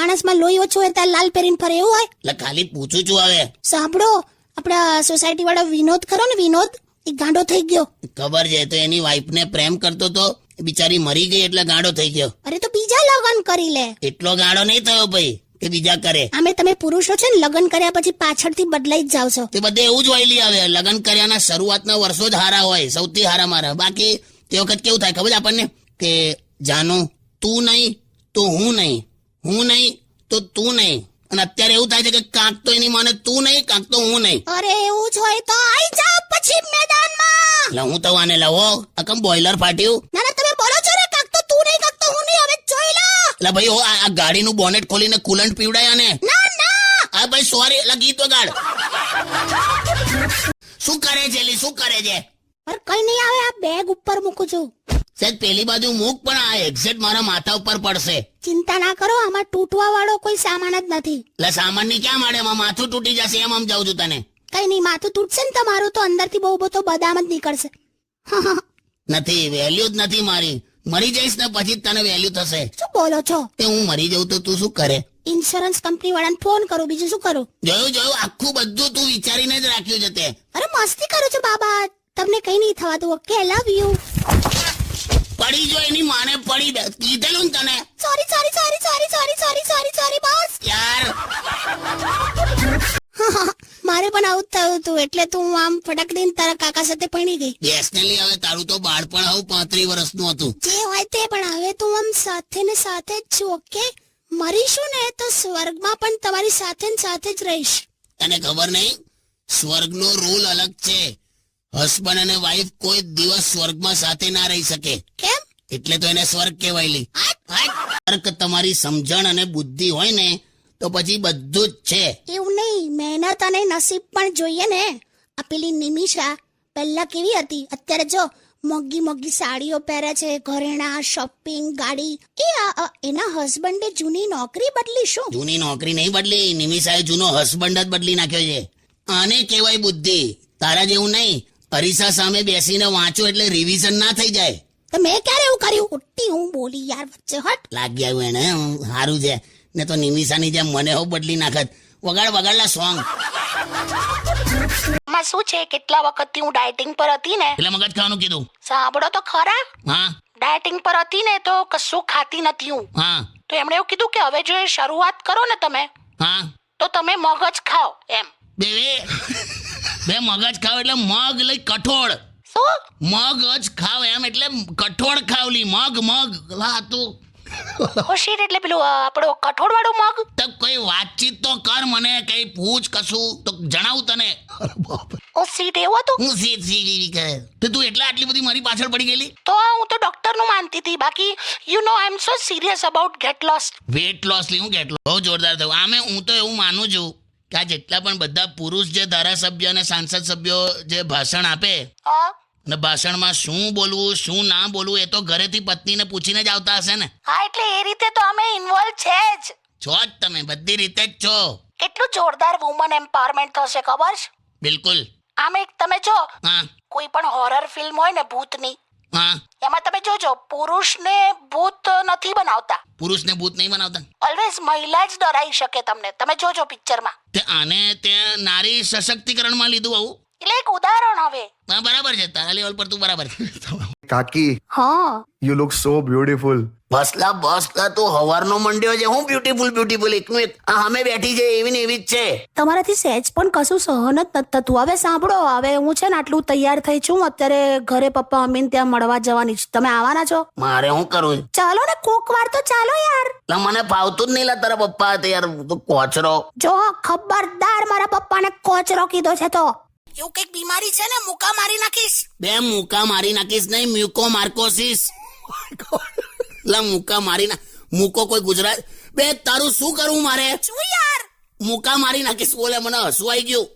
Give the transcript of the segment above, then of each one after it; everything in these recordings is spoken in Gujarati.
માણસમાં લોહી ઓછું હોય ત્યાં લાલ પહેરીને ફરે એવું હોય? એટલે ખાલી પૂછું છું. હવે સાંભળો, આપણા સોસાયટી વાળો વિનોદ ખરો ને, વિનોદ, એ ગાંડો થઈ ગયો. ખબર છે, તો એની વાઈફને પ્રેમ કરતો તો, બિચારી મરી ગઈ એટલે ગાંડો થઈ ગયો. અરે તો બીજા લગ્ન કરી લે. એટલો ગાંડો નહીં થયો ભાઈ કે બીજા કરે. આમે તમે પુરુષો છે ને, લગ્ન કર્યા પછી પાછળથી બદલાઈ જ જાવ છો. તે બધે એવું જ હોય. આવે લગ્ન કર્યાના શરૂઆતના વર્ષો જ હારા હોય, સૌથી હારા મારા. બાકી તે વખત કેવું થાય ખબર છે આપણને, કે જાનું તું નહીં તો હું નહીં, હું નહીં તો તું નહીં. અને અત્યારે એવું થાય છે કે કાંક તો એની માને તું નહીં, કાંક તો હું નહીં. અરે એવું જ હોય તો આઈ જાવ પછી મેદાનમાં. એટલે હું તો આને લાવો અકમ બોઇલર ફાટ્યું. ના ના, તમે બોલો છો ને, કાંક તો તું નહીં, કાંક તો હું નહીં. હવે જોઈ લો. એટલે ભાઈ આ ગાડીનું બોનેટ ખોલીને કુલન્ટ પીવડાયા ને. ના ના, હા ભાઈ સોરી, એટલે ગીત વગાડ. શું કરે છે એલી, શું કરે છે? પર કઈ નહીં આવે, આ બેગ ઉપર મૂકું છું. સેજ પેલી બાજુ મૂક, પણ આ એક્ઝેક્ટ મારા માથા ઉપર પડશે. ચિંતા ના કરો, આમાં તૂટવા વાળો કોઈ સામાન જ નથી. એટલે સામાન ની ક્યાં માડે, એમાં માથું તૂટી જશે એમ સમજાવું છું તને. કઈ નહીં, માથું તૂટશે ને તમારું તો અંદરથી બહુ બધો બદામ જ નીકળશે. નથી, વેલ્યુ જ નથી મારી. મરી જઈશ ને પછી તને વેલ્યુ થશે. શું બોલો છો? તે હું મરી જઉં તો તું શું કરે? ઇન્સ્યોરન્સ કંપની વાળાને ફોન કરું, બીજું શું કરું? જોયું આખું બધું તું વિચારીને જ રાખ્યું છે તે. અરે મસ્તી કરું છું બાબા, તમને કઈ નહીં થવા દઉં. Okay, love you. પડી જો એની માને પડી દે, કીધેલું ને તને. Sorry sorry sorry sorry sorry sorry sorry sorry boss. યાર મારે પણ આવું જ થયું હતું, એટલે તું આમ ફટક દઈને તારા કાકા સાથે પણી ગઈ. બેસનેલી હવે તારું તો બાળપણ હવે 35 વર્ષનું હતું. જે હોય તે, પણ હવે તું આમ સાથે ને સાથે જ છું. ઓકે, મરીશું ને તો સ્વર્ગમાં પણ તમારી સાથે ને સાથે જ રહીશ. તને ખબર નહીં, સ્વર્ગનો રૂલ અલગ છે. હસબન્ડ અને વાઈફ કોઈ દિવસ સ્વર્ગમાં સાથે ના રહી શકે. કેમ? એટલે તો એને સ્વર્ગ કહેવાયલી. સ્વર્ગ તમારી સમજણ અને બુદ્ધિ હોય ને તો પછી બધું જ છે. એવું નહીં, મહેનત અને નસીબ પણ જોઈએ ને. આ પેલી નિમિષા પહેલા કેવી હતી, અત્યારે જો મોંઘી મોંઘી સાડીઓ પહેરે છે, ઘરેણા, શોપિંગ, ગાડી. એના હસબન્ડે જૂની નોકરી બદલી. શું જૂની નોકરી નહીં બદલી, નિમિષાએ જૂનો હસબન્ડ જ બદલી નાખ્યો છે. આને કહેવાય બુદ્ધિ. તારા જેવું નહીં, અરીસા સામે બેસીને વાંચો એટલે રિવિઝન ના થઈ જાય. તો મેં ક્યારે એવું કર્યું? ઉઠી હું બોલી યાર, વચ્ચે હટ. લાગી આવ્યું એને, સારું છે ને તો નિમિષાની જેમ મને હું બદલી નાખત. વગાડલા સોંગ. શું છે, કેટલા વખતથી હું ડાયટિંગ પર હતી ને. એટલે મગજ ખાવાનું કીધું. સાંભળો તો ખરા. હા, ડાયટિંગ પર હતી ને તો કશું ખાતી નથી હું. હા, તો એમણે એવું કીધું કે હવે જો એ શરૂઆત કરો ને તમે, હા, તો તમે મગજ ખાઓ એમ. બે મગજ ખાવ એટલે મગ લઈ કઠોળ. શું? મગજ ખાવ એમ એટલે કઠોળ ખાવલી. મગ લા તું ખુશી એટલે પેલું આપણો કઠોળ વાળું મગ. તો કોઈ વાતચીત તો કર, મને કઈ પૂછ કશું તો જણાવું તને. ઓ સીટ એવું હતું. હું સી કહે તો તું એટલે આટલી બધી મારી પાછળ પડી ગયેલી. તો હું તો ડોક્ટર નું માનતી હતી, બાકી you know I am so serious about get lost. Weight loss લી હું ગેટ લોસ બહુ જોરદાર થયું. આમે હું તો એવું માનું છું કે આ જેટલા પણ બધા પુરુષ જે ધારાસભ્ય અને સાંસદ સભ્યો જે ભાષણ આપે, અને ભાષણમાં શું બોલવું શું ના બોલવું એ તો ઘરેથી પત્નીને પૂછીને જ આવતા હશે ને. હા, એટલે એ રીતે તો અમે ઇન્વોલ્વ છે જ. છો જ તમે, બધી રીતે જ છો. કેટલું જોરદાર વુમન એમ્પાવરમેન્ટ થશે ખબર છે? બિલકુલ. આમ એક તમે જો હા, કોઈ પણ હોરર ફિલ્મ હોય ને ભૂતની, હા, એમાં તમે જોજો પુરુષને ભૂત નથી બનાવતા. પુરુષને ભૂત નહીં બનાવતા. ઓલવેઝ મહિલા જ ડરાઈ શકે તમને. તમે જોજો પિક્ચરમાં. તે આને ત્યાં નારી સશક્તિકરણમાં લીધું આવું. એટલે એક ઉદાહરણ હવે. હા, બરાબર છે, તારા લેવલ પર તું બરાબર છે. કાકી, હા, you look so beautiful. બસલા તું હવારનો મંડ્યો છે. હું બ્યુટીફુલ એકનું એક આ સામે બેઠી છે એવી ને એવી જ છે. તમારાથી સહેજ પણ કશું સહન જ નથી થતું. હવે સાંભળો, હવે હું છે ને આટલું તૈયાર થઈ છું, અત્યારે ઘરે પપ્પા મમ્મીને ત્યાં મળવા જવાની છું. તમે આવવાના છો? મારે શું કરું? ચાલો ને, કોક વાર તો ચાલો યાર. મને ફાવતું જ નહીં લા તારા પપ્પા હતા યાર. તું કોચરો. જો ખબરદાર મારા પપ્પાને કોચરો કીધો છે તો એવું કઈક બીમારી છે ને, મુકા મારી નાખીશ. બે મુકા મારી નાખીશ નહીં, મ્યુકો માર્કોસિસ. લા મુકા મારી ના મુકો કોઈ ગુજરાત. બે તારું શું કરવું મારે? શું યાર? મુકા મારી નાખીશ બોલે, મને હસવું આવી ગયું.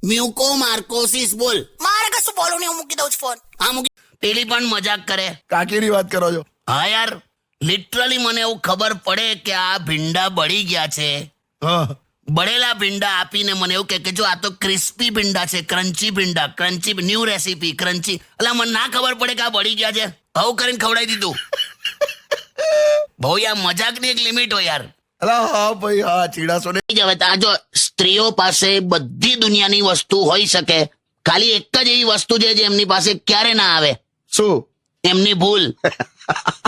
મ્યુકો માર્કોસિસ બોલ. મારે કશું બોલું નહીં, હું મૂકી દઉં છું ફોન. હા મૂકી. પેલી પણ મજાક કરે. કાકીની વાત કરો છો? હા યાર, લિટરલી મને એવું ખબર પડે કે આ ભીંડા બળી ગયા છે. હા, બળેલા ભીંડા આપીને મને એવું કે જો આ તો ક્રિસ્પી ભીંડા છે, ક્રન્ચી ભીંડા, ક્રન્ચી ન્યૂ રેસીપી ક્રન્ચી. એટલે મને ના ખબર પડે કે આ બળી ગયા છે. આવું કરીને ખવડાવી દીધું. બહુ યાર મજાકની એક લિમિટ હોય યાર. અલા હા ભાઈ હા, ચીડાશો ને. હવે આ જો સ્ત્રીઓ પાસે બધી દુનિયાની વસ્તુ હોઈ શકે, ખાલી એક જ એવી વસ્તુ છે જે એમની પાસે ક્યારે ના આવે, શું? એમની ભૂલ.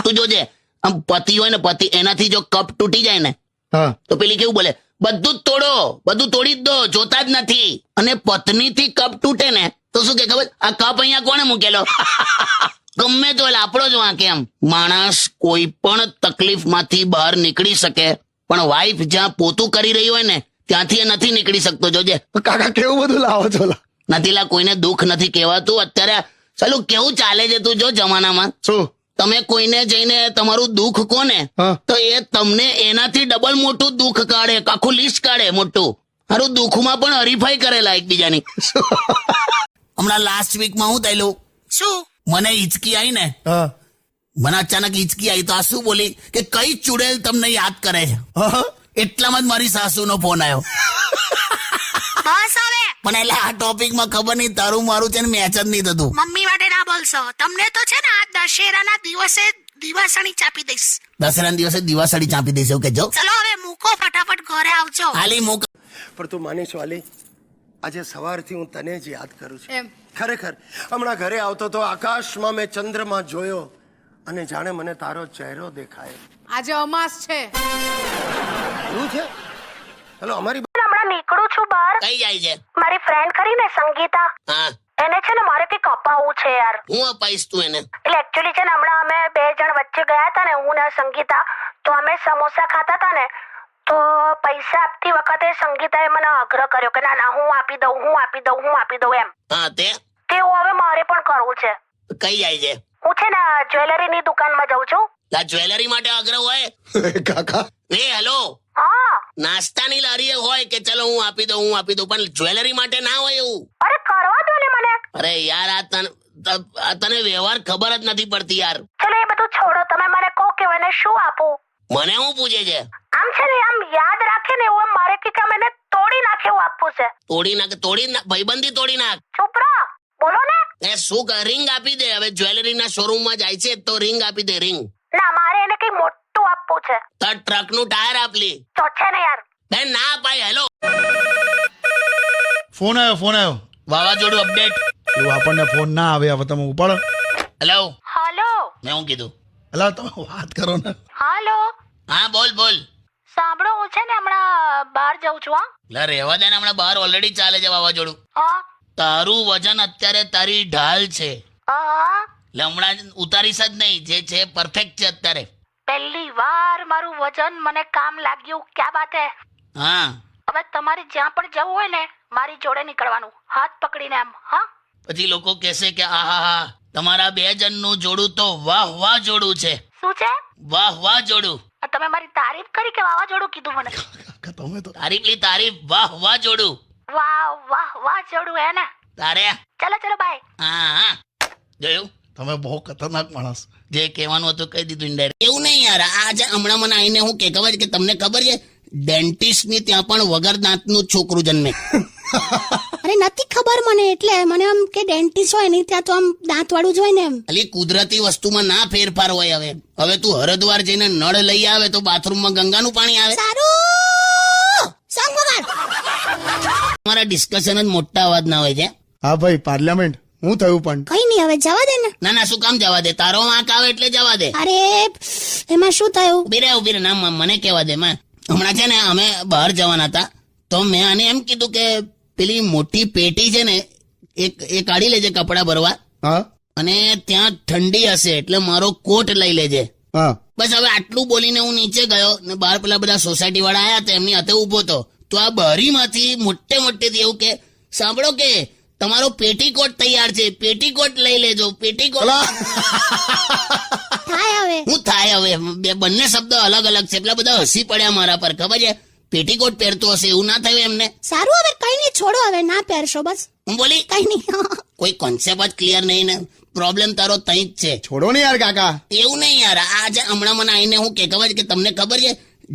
તું જોજે, આમ પતિ હોય ને, પતિ એનાથી જો કપ તૂટી જાય ને હા તો પેલી કેવું બોલે, બધું જ તોડો, બધું તોડી જ દો, જોતા જ નથી. અને પત્નીથી કપ તૂટે ને તો શું કે ખબર, આ કપ અહીંયા કોણે મૂકેલો? ગમે તો લાપડો જ વાંકે. એમ માણસ કોઈ પણ તકલીફમાંથી બહાર નીકળી શકે, પણ વાઈફ જ્યાં પોતું કરી રહી હોય ને ત્યાંથી એ નથી નીકળી શકતો. જોજે, તો કાકા કેવું બધું લાવો છો લા? નથી લા, કોઈને દુઃખ નથી કહેવાતું. અત્યારે ચાલું કેવું ચાલે છે તું જો જમાનામાં. શું? તમે કોઈને જઈને તમારું દુઃખ કોને, હા. તો એ તમને એનાથી ડબલ મોટું દુઃખ કાઢે, આખું લિસ્ટ કાઢે મોટું. હારું દુઃખમાં પણ હરીફાઈ કરેલા એકબીજાની. હમણાં લાસ્ટ વીકમાં હું થયેલું, શું? મને હિચકી આવી ને, હા મને અચાનક હિચકી આવી તો આ શું બોલી કે કઈ ચુડેલ તમને યાદ કરે છે. હા એટલામાં જ મારી સાસુનો ફોન આવ્યો. બસ હવે પણ એટલે આ ટોપિકમાં ખબર નહીં, તારું મારું છે ને મેચ જ નહીં થતું. મમ્મી માટે ના બોલશો. તમને તો છે ને આ દશેરાના દિવસે દિવાસળી ચાપી દઈશ. દસરાના દિવસે દિવાસળી ચાંપી દઈશ એવું કહેજો. ચલો હવે મૂકો, ફટાફટ ઘરે આવજો. હાલી મૂક. પણ તું માનીશ વાલી, આજે સવારથી હું તને જ યાદ કરું છું. ખરેખર હમણાં ઘરે આવતો તો આકાશમાં મેં ચંદ્રમાં જોયો અને જાણે મને તારો ચહેરો દેખાય. આજે અમાસ છે. એવું છે? હેલો, અમારી હમણાં નીકળું છું બહાર. કઈ જાય છે? મારી ફ્રેન્ડ કરીને સંગીતા, હા, એને છે ને મારે કંઈક અપાવવું છે યાર. હું અપાઈશ તું એને. એટલે એકચ્યુઅલી છે ને હમણાં અમે 2 જણ વચ્ચે ગયા હતા ને, હું ને સંગીતા, તો અમે સમોસા ખાતા હતા ને, તો પૈસા આપતી વખતે સંગીતાએ મને આગ્રહ કર્યો કે ના ના હું આપી દઉં, હું આપી દઉં, હું આપી દઉં એમ. હા, તેવું હવે મારે પણ કરવું છે. કઈ જાય છે? હું છે ને જ્વેલરીની દુકાનમાં જાઉં છું. આ જ્વેલરી માટે આગ્રહ હોય? કાકા એ હેલો, હા, નાસ્તાની લારીએ હોય કે ચલો હું આપી દઉં, હું આપી દઉં, પણ જ્વેલરી માટે ના હોય એવું. અરે કરવા દો ને મને. અરે યાર, આ તને વ્યવહાર ખબર જ નથી પડતી યાર. ચલો એ બધું છોડો, તમે મને કહો કે મને શું આપું. મને હું પૂછે છે? આમ છે ને આમ યાદ રાખે ને એવું મારે કે આમ એને તોડી નાખે એવું આપવું છે. તોડી નાખ ભાઈબંધી, તોડી નાખ. ચૂપ રહો, બોલો ને. એ શું રિંગ આપી દે. હવે જ્વેલરીના શોરૂમમાં જાય છે તો રિંગ આપી દે, રિંગ. ના, મારે એને કઈ મોટું આપવું છે. તો ટ્રકનું ટાયર આપ લી. તો છે ને યાર. બેન ના અપાય. હેલો, ફોન આવ્યો. વાવાઝોડું અપડેટ. એવું આપણને ફોન ના આવે, હવે તમે ઉપાડો. હેલો, હાલો. મેં હું કીધું? અલા તમે વાત કરો ને. હાલો, હા બોલ. સાંભળો, હું છે ને હમણાં બહાર જાઉં છું. હા લે રહેવા દે ને, હમણાં બહાર ઓલરેડી ચાલે છે વાવાઝોડું. હા તારું વજન અત્યારે તારી ઢાલ છે, હા. એટલે હમણાં ઉતારીશ જ નહીં. જે છે પરફેક્ટ છે અત્યારે. પહેલી વાર મારું વજન મને કામ લાગ્યું. ક્યાં વાત હે. હા, હવે તમારે જ્યાં પણ જવું હોય ને મારી જોડે નીકળવાનું, હાથ પકડીને એમ. હા, પછી લોકો કહેશે કે આહા તમારા 2 જણનું જોડું તો વાહ જોડું છે. શું છે? વાહ જોડું. તમે મારી તારીફ કરી કે વાવાઝોડું કીધું મને? કાકા તમે તો તારીફ લી તારીફ. વાહ જોડું. વાહ જોડું હે ને. તારે ચલો બાય. હા જોયું, તમે બહુ ખતરનાક માણસ. જે કહેવાનું હતું કહી દીધું ઇનડાયરેક્ટ. એવું નહીં યાર, આજે હમણાં મને આઈને હું કે ખબર છે કે તમને ખબર છે ડેન્ટિસ્ટ ની ત્યાં પણ વગર દાંતનું છોકરું જન્મે. અરે નથી ખબર મને, એટલે મને આમ કે ડેન્ટિસ્ટ હોય ને ત્યાં તો આમ દાંત વાળું જ હોય ને એમ. ખાલી કુદરતી વસ્તુમાં ના ફેરફાર હોય. હવે તું હરદ્વાર જઈને નળ લઈ આવે તો બાથરૂમમાં ગંગાનું પાણી આવે. સારું સોંગ વગાડ. તમારા ડિસ્કશન જ મોટા અવાજ ના હોય છે. હા ભાઈ, પાર્લામેન્ટ હું થયું પણ? કઈ નહીં, હવે જવા દે ને. ના શું કામ જવા દે? તારો વાંક આવે એટલે જવા દે. અરે એમાં શું થયું? ઉભી રહે ના, મને કહેવા દે. હમણાં છે ને અમે બહાર જવાના હતા તો મેં આને એમ કીધું કે પેલી મોટી પેટી છે ને એ કાઢી લેજે કપડા ભરવા, હા અને ત્યાં ઠંડી હશે એટલે મારો કોટ લઈ લેજે. હા બસ હવે આટલું બોલીને હું નીચે ગયો ને બહાર પેલા બધા સોસાયટી વાળા આયા હતા, એમની હાથે ઉભો હતો તો આ બારીમાંથી મોટેથી એવું કે સાંભળો કે તમારો પેટીકોટ તૈયાર છે, પેટીકોટ લઈ લેજો, પેટીકોટ. થાય હવે. હું થાય હવે? બંને શબ્દ અલગ છે. પેલા બધા હસી પડ્યા મારા પર. ખબર છે પેટીકોટ પહેરતો હશે એવું ના થયું એમને? સારું હવે કઈ નહીં, છોડો હવે, ના પહેરશો બસ. હું બોલી કઈ નહીં. કોઈ કોન્સેપ્ટ જ ક્લિયર નહીં ને. પ્રોબ્લેમ તારો તઈ જ છે. છોડો ને યાર કાકા. એવું નહીં યાર, આજે હમણાં મને આઈને હું કે ખબર છે કે તમને ખબર છે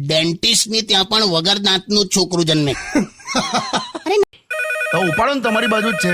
ડેન્ટિસ્ટ ની ત્યાં પણ વગર દાંતનું છોકરું જન્મે. તો ઉપાડો ને, તમારી બાજુ જ છે.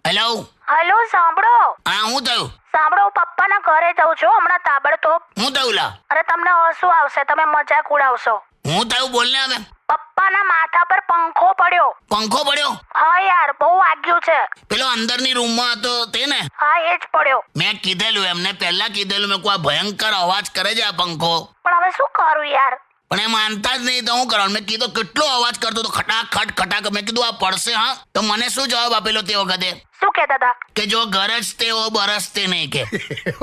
હેલો હલો, સાંભળો. હા, હું થયું? સાંભળો, હું પપ્પાના ઘરે જાઉં છું હમણાં તાબડતોબ. હું થયું લા? અરે તમને હસવું આવશે, તમે મજાક ઉડાવશો. હું થયું બોલ ને હવે. પપ્પાના માથા પર પંખો પડ્યો. પંખો પડ્યો? હા યાર, બહુ વાગ્યું છે. પેલો અંદરની રૂમમાં હતો તે ને? હા, એ જ પડ્યો. મેં કીધેલું, એમને પહેલા કીધેલું, મેં કોઈ ભયંકર અવાજ કરે છે આ પંખો. પણ હવે શું કરું યાર? પણ એ માનતા જ નહીં તો હું કરવાનું? મેં કીધું કેટલો અવાજ કરતો હતો, ખટાખટ ખટાક. મેં કીધું આ પડશે. હા, તો મને શું જવાબ આપેલો તે વખતે? શું કહેતા હતા? કે જો ગરજતે હો બરસતે નહીં કે.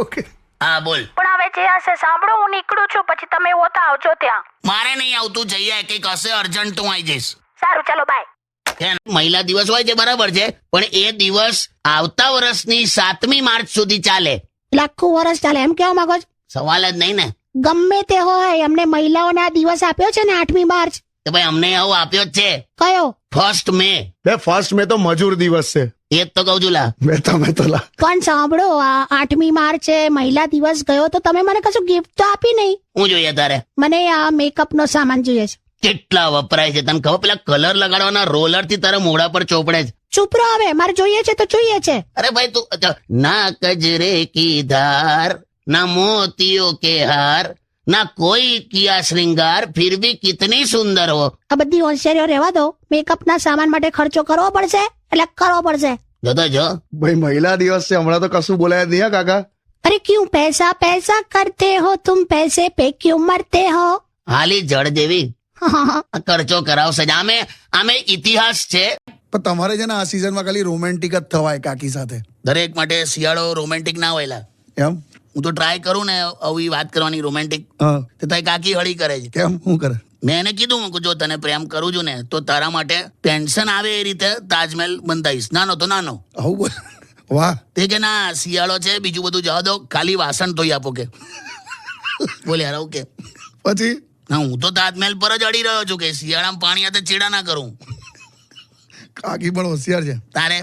ઓકે. હા બોલ. પણ હવે જે હશે સાંભળો, હું નીકળું છું, પછી તમે એવો તો આવજો ત્યાં. મારે નહીં આવતું, જઈએ કંઈક હશે અર્જન્ટ તો હું આવી જઈશ. સારું, ચાલો બાય. મહિલા દિવસ હોય છે બરાબર છે, પણ એ દિવસ આવતા વર્ષની 7મી માર્ચ સુધી ચાલે. આખું વર્ષ ચાલે એમ કેવા માંગો છો? સવાલ જ નહીં ને. ગમે તે હોય, અમને મહિલાઓને આ દિવસ આપ્યો છે ને 8મી માર્ચ. તો ભાઈ અમને આવો આપ્યો જ છે. કયો? 1 મે. ફર્સ્ટ મે તો મજૂર દિવસ છે. એ જ તો કહું છું લા. મેં તો લા. પણ સાંભળો, આ 8મી માર્ચે મહિલા દિવસ ગયો તો તમે મને કશું ગિફ્ટ તો આપી નહીં. હું જોઈએ તારે? મને આ મેકઅપ નો સામાન જોઈએ છે. કેટલા વપરાય છે તને ખબર? પેલા કલર લગાડવાના રોલર થી તારા મોઢા પર ચોપડે છે. ચૂપ રહો હવે, મારે જોઈએ છે તો જોઈએ છે. અરે ભાઈ તું ના કજરે કી ધાર ના મોતિયો કે હાર ના કોઈ કિયા શ્રૃંગાર ફિર ભી કિતની સુંદર હો. આ બધી હોશિયારીઓ રહેવા દો. મેકઅપ ના સામાન માટે ખર્ચો કરવો પડશે એટલે કરવો પડશે. જોતો જો ભાઈ મહિલા દિવસ છે, હમણાં તો કશું બોલાય જ નહીં હા કાકા. અરે ક્યું પૈસા પૈસા કરતે હો તુમ, પૈસે પે ક્યું મરતે હો. હાલી જળ જેવી આ ખર્ચો કરાવશે જ. આમે ઇતિહાસ છે. પણ તમારે છે ને આ સિઝનમાં ખાલી રોમેન્ટિક જ થવાય કાકી સાથે. દરેક માટે શિયાળો રોમેન્ટિક ના હોયલા. એમ? હું તો ટ્રાય કરું ને આવી વાત કરવાની રોમેન્ટિક, હા. તો તારી કાકી હળી કરે છે. કેમ? શું કરે? મેં એને કીધું કે જો તને પ્રેમ કરું છું ને તો તારા માટે ટેન્શન આવે એ રીતે તાજમહેલ બંધાઈશ. નાનો તો નાનો. આવું બોલ. વાહ. તે કે ના શિયાળો છે, બીજું બધું જવા દો, ખાલી વાસણ ધોઈ આપો કે. બોલે યાર ઓકે. પછી ના હું તો તાજમહેલ પર જ અડી રહ્યો છું કે શિયાળામાં પાણી હાથે ચીડા ના કરું. કાકી પણ હોશિયાર છે. તારે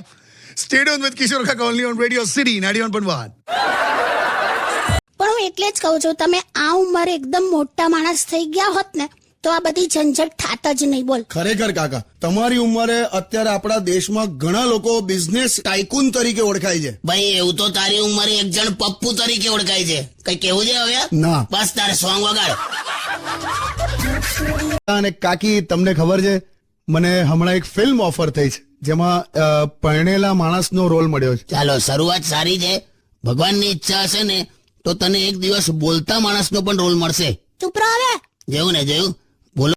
સ્ટેડિયમ વિથ કિશોર કાકા ઓનલી ઓન રેડિયો સિટી 91.1. પણ હું એટલે જ કહું છું, તમે આ ઉંમરે એકદમ મોટા માણસ થઈ ગયા હોત ને તો આ બધી ઝંઝટ થાત જ નહીં. બોલ. ખરેખર કાકા, તમારી ઉંમરે અત્યારે આપણા દેશમાં ઘણા લોકો બિઝનેસ ટાઇકૂન તરીકે ઓળખાય છે. ભાઈ એવું તો તારી ઉંમરે એક જણ પપ્પુ તરીકે ઓળખાય છે. કઈ કેવું છે હવે? ના. બસ તારે સોંગ વગાડ. અને કાકી તમને ખબર છે, મને હમણાં એક ફિલ્મ ઓફર થઈ છે જેમાં પરણેલા માણસનો રોલ મળ્યો છે. ચાલો શરૂઆત સારી છે. ભગવાનની ઈચ્છા હશે ને તો તને એક દિવસ બોલતા માણસનો પણ રોલ મળશે. ચૂપ રહો હવે. જેવું ને જેવું